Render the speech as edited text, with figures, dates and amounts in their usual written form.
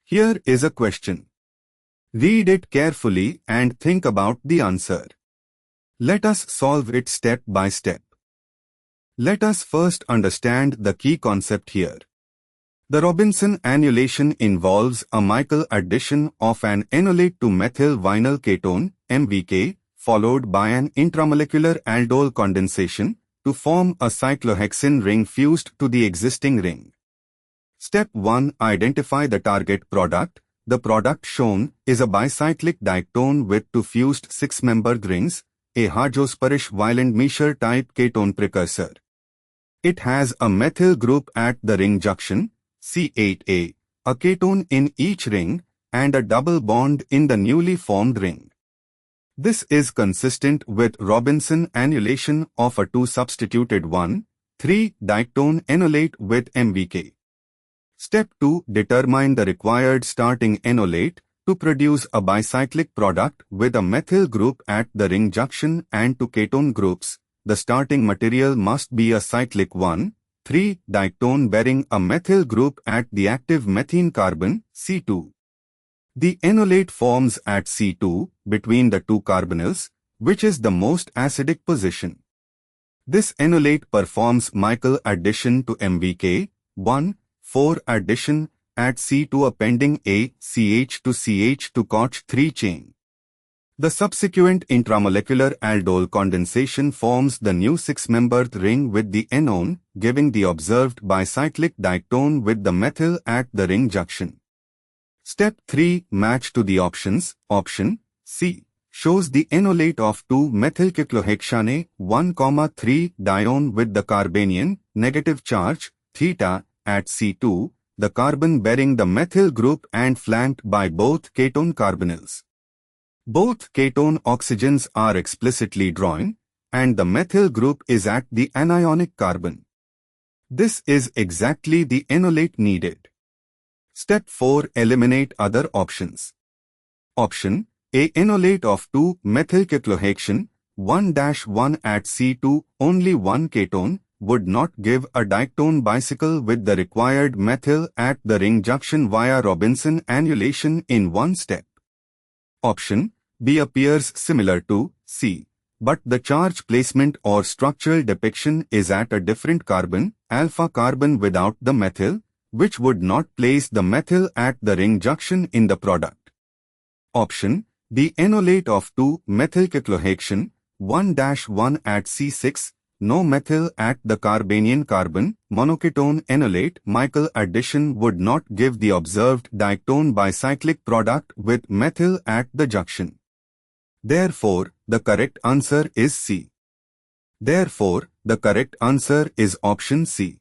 Here is a question. Read it carefully and think about the answer. Let us solve it step by step. Let us first understand the key concept here. The Robinson annulation involves a Michael addition of an enolate to methyl vinyl ketone, MVK, followed by an intramolecular aldol condensation to form a cyclohexane ring fused to the existing ring. Step 1. Identify the target product. The product shown is a bicyclic diactone with two fused 6-membered rings, a Hajosparish Wieland-Miescher type ketone precursor. It has a methyl group at the ring junction, C8A, a ketone in each ring, and a double bond in the newly formed ring. This is consistent with Robinson annulation of a 2-substituted 1,3-diactone enolate with MVK. Step 2. Determine the required starting enolate to produce a bicyclic product with a methyl group at the ring junction and two ketone groups. The starting material must be a cyclic 1,3-diactone bearing a methyl group at the active methene carbon, C2. The enolate forms at C2 between the two carbonyls, which is the most acidic position. This enolate performs Michael addition to MVK, 1,4 addition at C2 appending a CH to CH to COH3 chain. The subsequent intramolecular aldol condensation forms the new 6-membered ring with the enone, giving the observed bicyclic diactone with the methyl at the ring junction. Step 3. Match to the options. Option C shows the enolate of 2-methylcyclohexane 1,3-dione with the carbanion negative charge theta at C2, the carbon bearing the methyl group and flanked by both ketone carbonyls. Both ketone oxygens are explicitly drawn, and the methyl group is at the anionic carbon. This is exactly the enolate needed. Step 4. Eliminate other options. Option A. Enolate of 2-methylcyclohexane 1-1 at C2, only one ketone, would not give a diactone bicycle with the required methyl at the ring junction via Robinson annulation in one step. Option B appears similar to C, but the charge placement or structural depiction is at a different carbon, alpha carbon without the methyl, which would not place the methyl at the ring junction in the product. Option D. Enolate of 2-methylcyclohexane 1-1 at C6, no methyl at the carbanion carbon, monoketone enolate Michael addition would not give the observed diactone bicyclic product with methyl at the junction. Therefore, the correct answer is C. Therefore, the correct answer is option C.